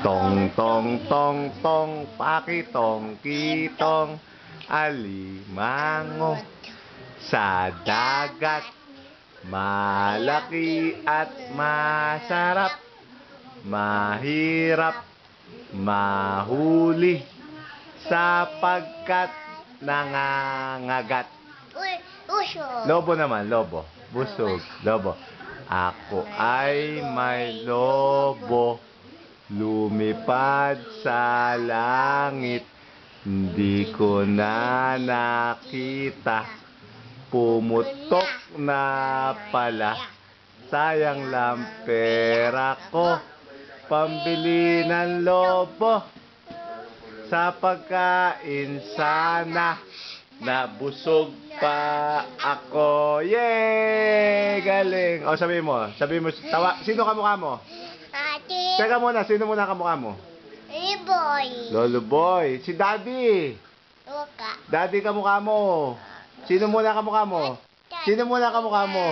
Tong tong tong tong pakitong kitong alimango sa dagat, malaki at masarap, mahirap mahuli sapagkat nangangagat. Uso. Lobo naman, lobo. Busog, lobo. Ako ay may lobo, lumipad sa langit, hindi ko na nakita, pumutok na pala, sayang lang pera ko, pambili ng lobo, sa pagkain sana, nabusog pa ako. Yay! Galing! O, sabihin mo, sino kamukha mo? Ate. Teka muna, sino muna kamukha mo? Boy. Lolo Boy. Si Daddy. Luka. Daddy kamukha mo. Sino muna kamukha mo? Sino muna kamukha mo?